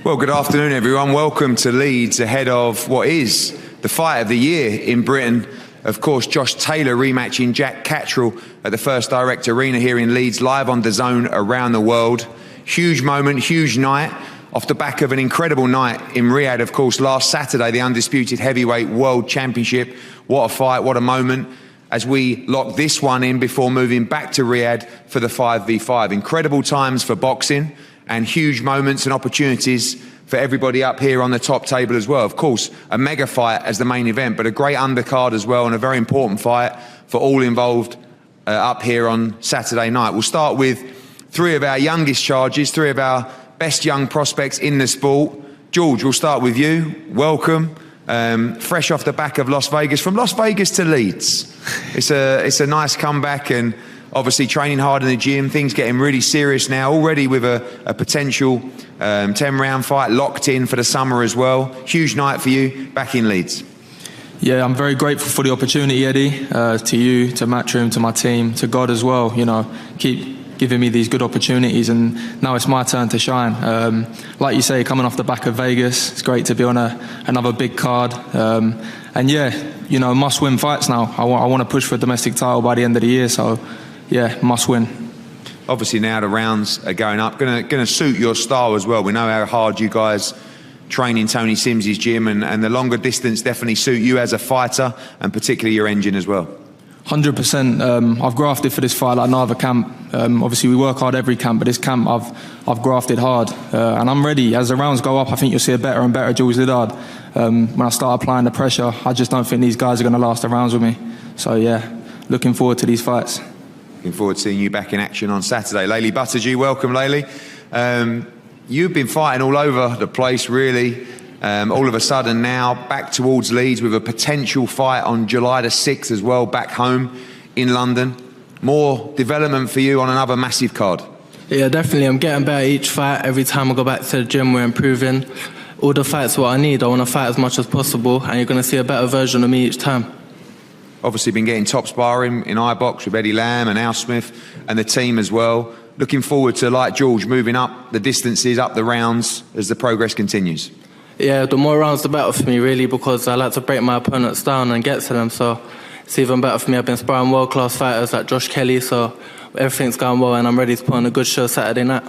Well, good afternoon, everyone. Welcome to Leeds ahead of what is the fight of the year in Britain. Of course, Josh Taylor rematching Jack Catterall at the First Direct Arena here in Leeds, live on DAZN around the world. Huge moment, huge night, off the back of an incredible night in Riyadh, of course, last Saturday, the Undisputed Heavyweight World Championship. What a fight, what a moment, as we lock this one in before moving back to Riyadh for the 5v5. Incredible times for boxing, and huge moments and opportunities for everybody up here on the top table as well. Of course, a mega fight as the main event, but a great undercard as well, and a very important fight for all involved up here on Saturday night. We'll start with three of our youngest charges, three of our best young prospects in the sport. George, we'll start with you. Welcome. Fresh off the back of Las Vegas, from Las Vegas to Leeds. It's a nice comeback, and obviously training hard in the gym, things getting really serious now, already with a potential 10-round fight locked in for the summer as well. Huge night for you back in Leeds. Yeah, I'm very grateful for the opportunity, Eddie, to you, to Matchroom, to my team, to God as well. You know, keep giving me these good opportunities, and now it's my turn to shine. Like you say, coming off the back of Vegas, it's great to be on another big card. And yeah, you know, must-win fights now. I want to push for a domestic title by the end of the year, so yeah, must win. Obviously now the rounds are going up, going to suit your style as well. We know how hard you guys train in Tony Sims's gym, and the longer distance definitely suit you as a fighter, and particularly your engine as well. 100%. I've grafted for this fight like no other camp. Obviously we work hard every camp, but this camp I've grafted hard, and I'm ready. As the rounds go up, I think you'll see a better and better Jules Liddard. When I start applying the pressure, I just don't think these guys are going to last the rounds with me. So yeah, looking forward to these fights. Looking forward to seeing you back in action on Saturday. Layli Buttigieg, welcome, Layli. You've been fighting all over the place, really. All of a sudden now back towards Leeds with a potential fight on July the 6th as well, back home in London. More development for you on another massive card. Yeah, definitely. I'm getting better each fight. Every time I go back to the gym, we're improving. All the fights what I need. I want to fight as much as possible, and you're going to see a better version of me each time. Obviously been getting top sparring in iBox with Eddie Lamb and Al Smith and the team as well. Looking forward to, like George, moving up the distances, up the rounds as the progress continues. Yeah, the more rounds the better for me, really, because I like to break my opponents down and get to them, so it's even better for me. I've been sparring world-class fighters like Josh Kelly, so everything's going well, and I'm ready to put on a good show Saturday night.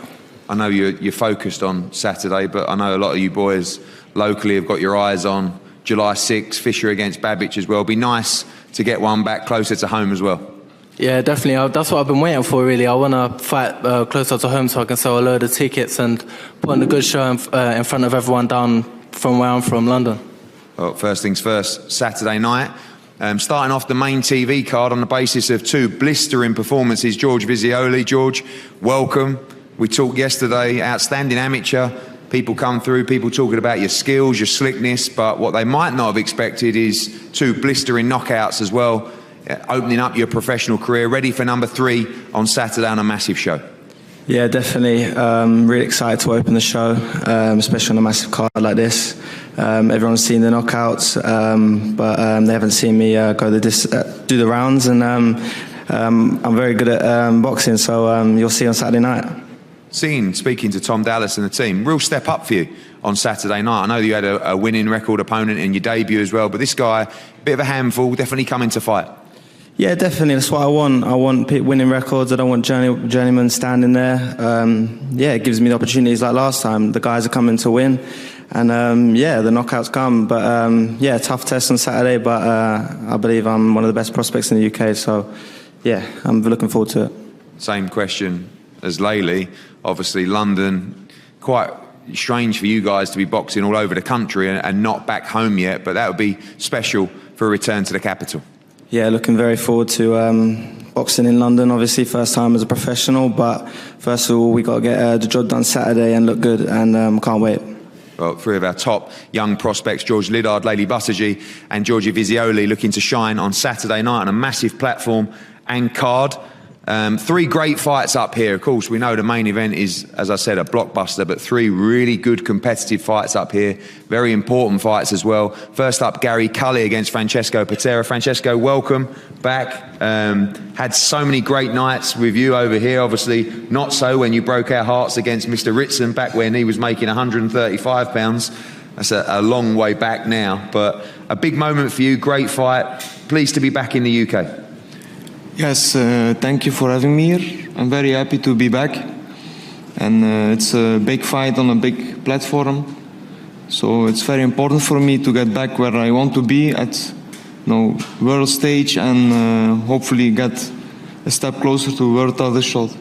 I know you're focused on Saturday, but I know a lot of you boys locally have got your eyes on July 6th, Fisher against Babic as well. Be nice to get one back closer to home as well. Yeah, definitely. That's what I've been waiting for, really. I want to fight closer to home so I can sell a load of tickets and put on a good show in front of everyone down from where I'm from, London. Well, first things first, Saturday night. Starting off the main TV card on the basis of two blistering performances. George Vizioli. George, welcome. We talked yesterday, outstanding amateur. People come through, people talking about your skills, your slickness, but what they might not have expected is two blistering knockouts as well, opening up your professional career, ready for number 3 on Saturday on a massive show. Yeah, definitely. Really excited to open the show, especially on a massive card like this. Everyone's seen the knockouts, but they haven't seen me do the rounds, and I'm very good at boxing, so you'll see on Saturday night. Speaking to Tom Dallas and the team, real step up for you on Saturday night. I know you had a winning record opponent in your debut as well, but this guy, a bit of a handful, definitely coming to fight. Yeah, definitely. That's what I want. I want winning records. I don't want journeymen standing there. Yeah, it gives me the opportunities like last time. The guys are coming to win, and yeah, the knockouts come. But yeah, tough test on Saturday, but I believe I'm one of the best prospects in the UK. So yeah, I'm looking forward to it. Same question as Layli. Obviously, London, quite strange for you guys to be boxing all over the country and not back home yet, but that would be special for a return to the capital. Yeah, looking very forward to boxing in London. Obviously, first time as a professional, but first of all, we got to get the job done Saturday and look good, and can't wait. Well, three of our top young prospects, George Liddard, Layli Buttigieg and Georgie Vizioli, looking to shine on Saturday night on a massive platform and card. Three great fights up here. Of course, we know the main event is, as I said, a blockbuster, but three really good competitive fights up here. Very important fights as well. First up, Cully against Francesco Peta. Francesco, welcome back. Had so many great nights with you over here. Obviously, not so when you broke our hearts against Mr. Ritson back when he was making 135 pounds. That's a long way back now, but a big moment for you. Great fight. Pleased to be back in the UK. Yes, thank you for having me here. I'm very happy to be back, and it's a big fight on a big platform, so it's very important for me to get back where I want to be at, world stage, and hopefully get a step closer to world title shot.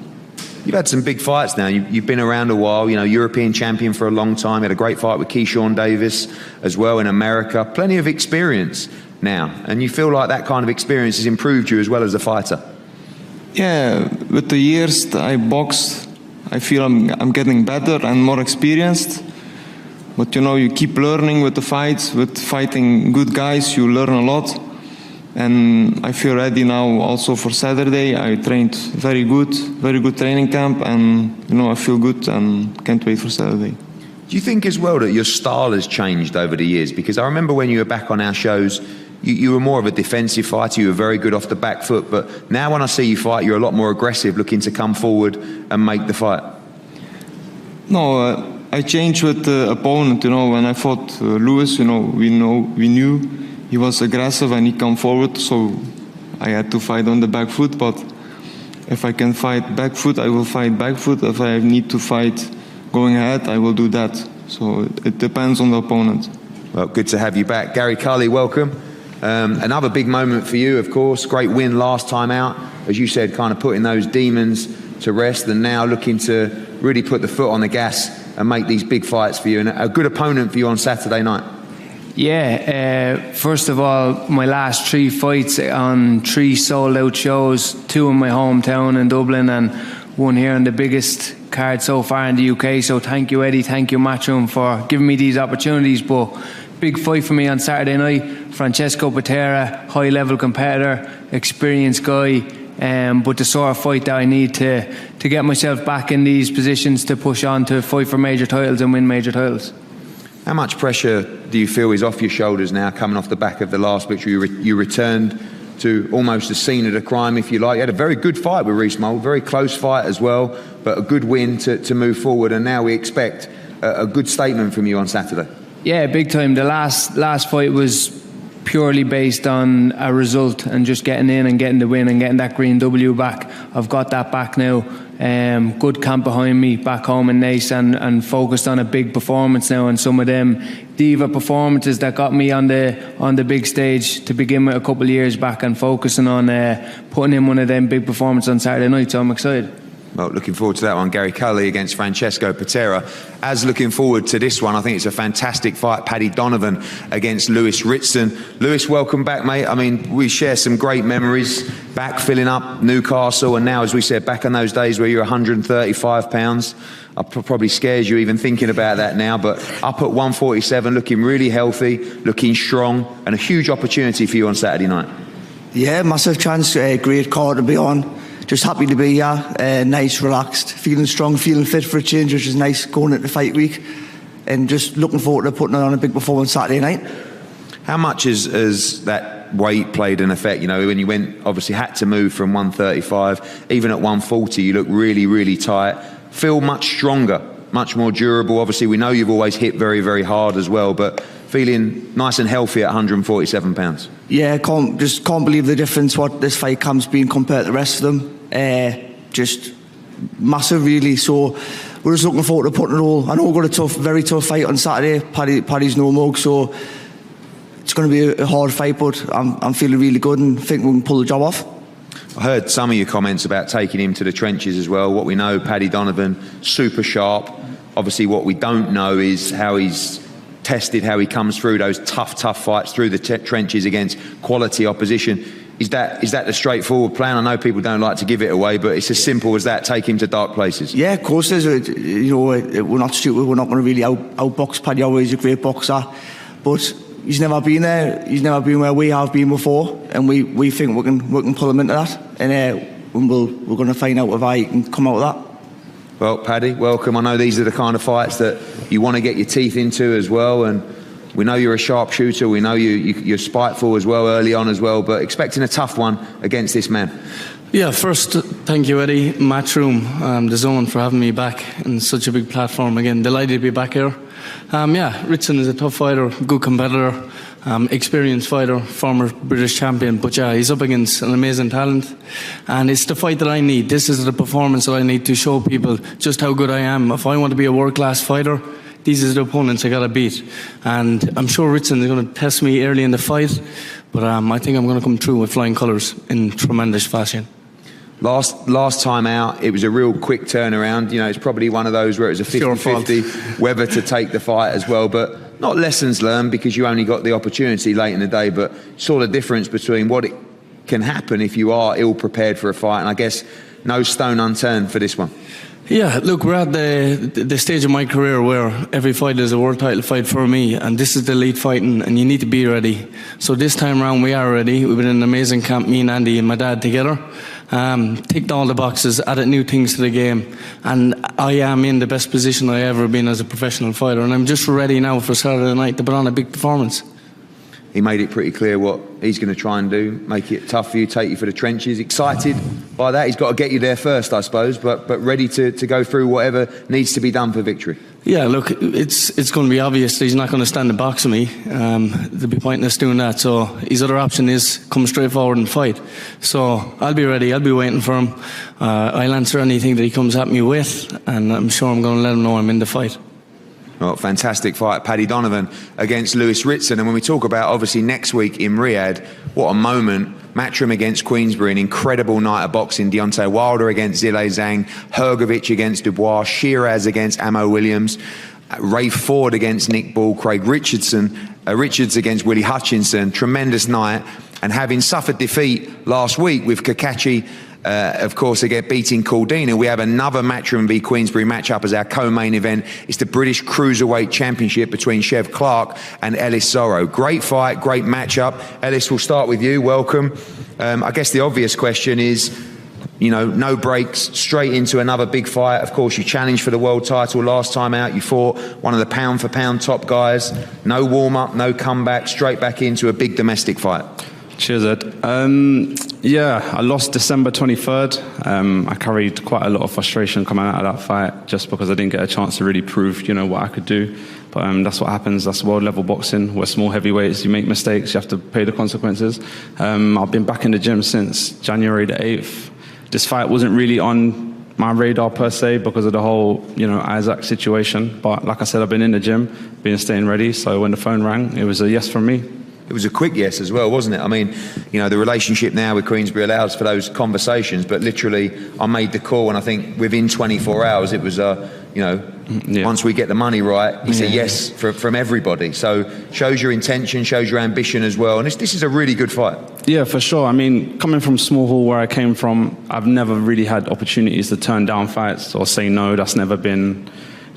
You've had some big fights now. You've been around a while, European champion for a long time. You had a great fight with Keyshawn Davis as well in America. Plenty of experience now, and you feel like that kind of experience has improved you as well as a fighter. Yeah, with the years that I boxed, I feel I'm getting better and more experienced. But you keep learning with the fights, with fighting good guys, you learn a lot. And I feel ready now also for Saturday. I trained very good training camp, and I feel good and can't wait for Saturday. Do you think as well that your style has changed over the years? Because I remember when you were back on our shows, you were more of a defensive fighter. You were very good off the back foot. But now when I see you fight, you're a lot more aggressive, looking to come forward and make the fight. No, I changed with the opponent. When I fought Lewis, we knew he was aggressive and he come forward. So I had to fight on the back foot. But if I can fight back foot, I will fight back foot. If I need to fight going ahead, I will do that. So it depends on the opponent. Well, good to have you back. Cully, welcome. Another big moment for you, of course. Great win last time out. As you said, kind of putting those demons to rest, and now looking to really put the foot on the gas and make these big fights for you. And a good opponent for you on Saturday night. Yeah, first of all, my last three fights on three sold-out shows, two in my hometown in Dublin and one here on the biggest card so far in the UK. So thank you, Eddie, thank you, Matchroom, for giving me these opportunities. But big fight for me on Saturday night. Francesco Peta, high-level competitor, experienced guy, but the sort of fight that I need to get myself back in these positions to push on to fight for major titles and win major titles. How much pressure do you feel is off your shoulders now, coming off the back of the last victory? You returned to almost the scene of the crime, if you like. You had a very good fight with Reece Mould, very close fight as well, but a good win to move forward, and now we expect a good statement from you on Saturday. Yeah, big time. The last fight was purely based on a result and just getting in and getting the win and getting that green W back. I've got that back now. Good camp behind me back home in Nice, and focused on a big performance now, and some of them diva performances that got me on the big stage to begin with a couple of years back, and focusing on putting in one of them big performances on Saturday night. So I'm excited. Well, looking forward to that one. Cully against Francesco Peta. As looking forward to this one, I think it's a fantastic fight. Paddy Donovan against Lewis Ritson. Lewis, welcome back, mate. I mean, we share some great memories. Back filling up Newcastle, and now, as we said, back in those days where you're 135 pounds. Probably scares you even thinking about that now, but up at 147, looking really healthy, looking strong, and a huge opportunity for you on Saturday night. Yeah, massive chance. Great card to be on. Just happy to be here, nice, relaxed, feeling strong, feeling fit for a change, which is nice going into fight week, and just looking forward to putting on a big performance Saturday night. How much has that weight played an effect? When you went, obviously had to move from 135, even at 140, you look really, really tight. Feel much stronger, much more durable. Obviously, we know you've always hit very, very hard as well, but feeling nice and healthy at 147 pounds. Yeah, can't believe the difference what this fight camp's been compared to the rest of them. Just massive, really. So we're just looking forward to putting it all. I know we've got a very tough fight on Saturday. Paddy's no mug, so it's going to be a hard fight, but I'm feeling really good and think we can pull the job off. I heard some of your comments about taking him to the trenches as well. What we know, Paddy Donovan, super sharp. Obviously, what we don't know is how he's tested, how he comes through those tough fights through the trenches against quality opposition. Is that the straightforward plan? I know people don't like to give it away, but it's as simple as that. Take him to dark places. Yeah, of course. We're not stupid. We're not going to really outbox Paddy. Always a great boxer, but he's never been there. He's never been where we have been before, and we think we can pull him into that. And and we're going to find out if I can come out of that. Well, Paddy, welcome. I know these are the kind of fights that you want to get your teeth into as well, and we know you're a sharpshooter. We know you're spiteful as well early on as well, but expecting a tough one against this man. Yeah, first, thank you, Eddie, Matchroom, the Zone, for having me back in such a big platform. Again, delighted to be back here. Ritson is a tough fighter, good competitor, experienced fighter, former British champion. But yeah, he's up against an amazing talent, and it's the fight that I need. This is the performance that I need to show people just how good I am. If I want to be a world-class fighter, these are the opponents I got to beat. And I'm sure Ritson is going to test me early in the fight, but I think I'm going to come through with flying colours in tremendous fashion. Last time out, it was a real quick turnaround. You know, it's probably one of those where it was a 50-50 whether to take the fight as well. But not lessons learned, because you only got the opportunity late in the day. But saw the difference between what it can happen if you are ill prepared for a fight. And I guess no stone unturned for this one. Yeah, look, we're at the stage of my career where every fight is a world title fight for me, and this is the elite fighting, and you need to be ready. So this time around we are ready. We've been in an amazing camp, me and Andy and my dad together. Ticked all the boxes, added new things to the game, and I am in the best position I've ever been as a professional fighter, and I'm just ready now for Saturday night to put on a big performance. He made it pretty clear what he's going to try and do, make it tough for you, take you for the trenches. Excited by that. He's got to get you there first, I suppose, but ready to go through whatever needs to be done for victory. Yeah, look, it's going to be obvious that he's not going to stand and box me. There'd be pointless doing that. So his other option is come straight forward and fight. So I'll be ready. I'll be waiting for him. I'll answer anything that he comes at me with, and I'm sure I'm going to let him know I'm in the fight. Well, fantastic fight, Paddy Donovan against Lewis Ritson. And when we talk about, obviously, next week in Riyadh, what a moment. Matchroom against Queensbury, an incredible night of boxing. Deontay Wilder against Zhilei Zhang, Hrgovic against Dubois, Shiraz against Amo Williams, Ray Ford against Nick Ball, Craig Richards against Willie Hutchinson. Tremendous night. And having suffered defeat last week with Kakashi, of course, again beating Caldina, we have another Matchroom v Queensbury matchup as our co-main event. It's the British Cruiserweight Championship between Chev Clarke and Ellis Zorro. Great fight, great matchup. Ellis, we'll start with you. Welcome. I guess the obvious question is, you know, no breaks, straight into another big fight. Of course, you challenged for the world title last time out. You fought one of the pound-for-pound top guys. No warm-up, no comeback, straight back into a big domestic fight. Cheers, Ed. I lost December 23rd. I carried quite a lot of frustration coming out of that fight just because I didn't get a chance to really prove, what I could do. But that's what happens. That's world level boxing. We're small heavyweights. You make mistakes. You have to pay the consequences. I've been back in the gym since January the 8th. This fight wasn't really on my radar per se because of the whole, Isaac situation. But like I said, I've been in the gym, been staying ready. So when the phone rang, it was a yes from me. It was a quick yes as well, wasn't it? I mean, the relationship now with Queensbury allows for those conversations, but literally I made the call and I think within 24 hours it was, once we get the money right, it's a yes from everybody. So shows your intention, shows your ambition as well. And this is a really good fight. Yeah, for sure. I mean, coming from small hall where I came from, I've never really had opportunities to turn down fights or say no. That's never been,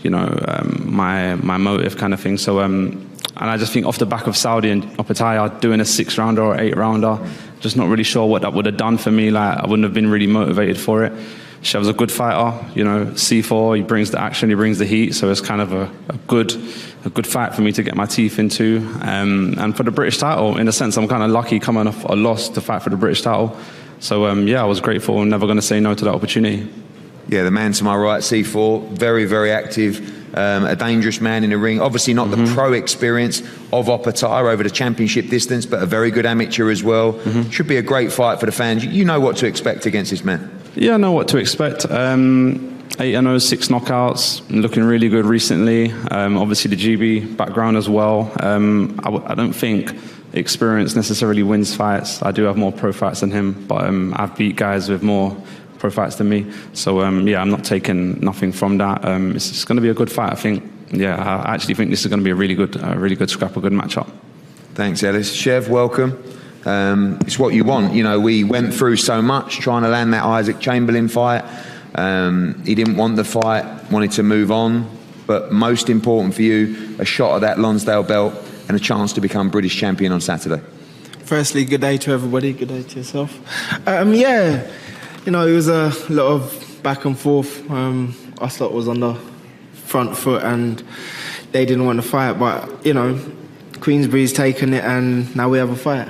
my motive kind of thing. So, and I just think off the back of Saudi and Opataya doing a 6-rounder or 8-rounder, just not really sure what that would have done for me. Like, I wouldn't have been really motivated for it. Chev's a good fighter, C4, he brings the action, he brings the heat, so it's kind of a good fight for me to get my teeth into. And for the British title, in a sense, I'm kind of lucky coming off a loss to fight for the British title. So, I was grateful. I'm never going to say no to that opportunity. Yeah, the man to my right, C4, very, very active. A dangerous man in the ring. Obviously not the pro experience of Opataya over the championship distance, but a very good amateur as well. Should be a great fight for the fans. You know what to expect against this man. Yeah, I know what to expect. 8-0, 6 knockouts, looking really good recently. Obviously the GB background as well. I don't think experience necessarily wins fights. I do have more pro fights than him, but I've beat guys with more pro fights than me. So, I'm not taking nothing from that. It's going to be a good fight, I think. Yeah, I actually think this is going to be a really good scrap, a good matchup. Thanks, Ellis. Chev, welcome. It's what you want. We went through so much trying to land that Isaac Chamberlain fight. He didn't want the fight, wanted to move on. But most important for you, a shot at that Lonsdale belt and a chance to become British champion on Saturday. Firstly, good day to everybody. Good day to yourself. You know, it was a lot of back and forth. Us lot was on the front foot and they didn't want to fight. But, you know, Queensbury's taken it and now we have a fight.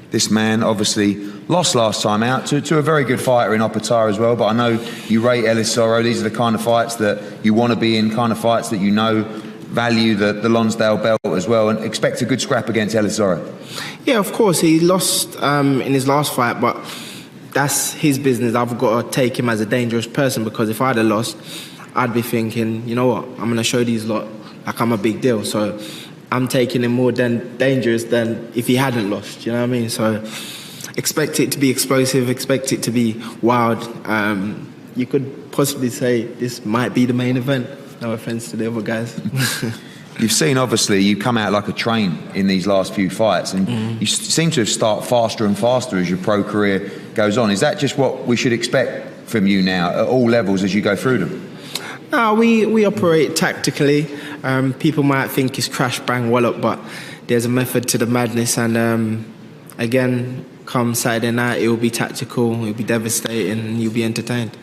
This man obviously lost last time out to a very good fighter in Opatara as well, but I know you rate Ellis Zorro. These are the kind of fights that you want to be in, kind of fights that you know value the Lonsdale belt as well, and expect a good scrap against Ellis Zorro. Yeah, of course, he lost in his last fight, but that's his business. I've got to take him as a dangerous person, because if I'd have lost, I'd be thinking, you know what, I'm going to show these lot like I'm a big deal. So I'm taking him more dangerous than if he hadn't lost, you know what I mean? So expect it to be explosive, expect it to be wild. You could possibly say this might be the main event. No offence to the other guys. You've seen, obviously, you come out like a train in these last few fights, and you seem to have started faster and faster as your pro career goes on. Is that just what we should expect from you now at all levels as you go through them? No, we operate tactically. People might think it's crash, bang, wallop, but there's a method to the madness. And again, come Saturday night, it will be tactical, it will be devastating, and you'll be entertained.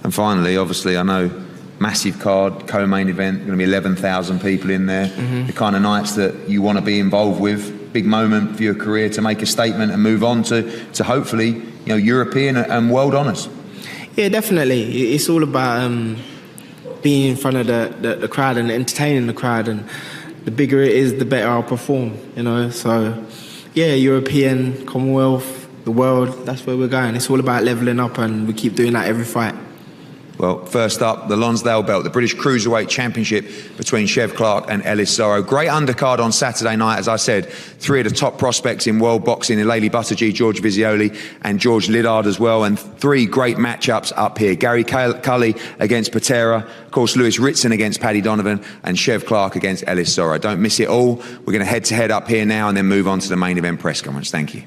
And finally, obviously, I know massive card, co-main event, going to be 11,000 people in there. The kind of nights that you want to be involved with. Big moment for your career to make a statement and move on to hopefully, you know, European and world honours. Yeah, definitely. It's all about being in front of the crowd and entertaining the crowd, and the bigger it is, the better I'll perform, you know. So yeah, European, Commonwealth, the world, that's where we're going. It's all about levelling up, and we keep doing that every fight. Well, first up, the Lonsdale belt, the British Cruiserweight Championship between Chev Clarke and Ellis Zorro. Great undercard on Saturday night, as I said. 3 of the top prospects in world boxing, Ileli Buttigieg, George Vizioli and George Liddard as well. And 3 great matchups up here. Gary Cully against Peta, of course, Lewis Ritson against Paddy Donovan, and Chev Clarke against Ellis Zorro. Don't miss it all. We're going to head-to-head up here now and then move on to the main event press conference. Thank you.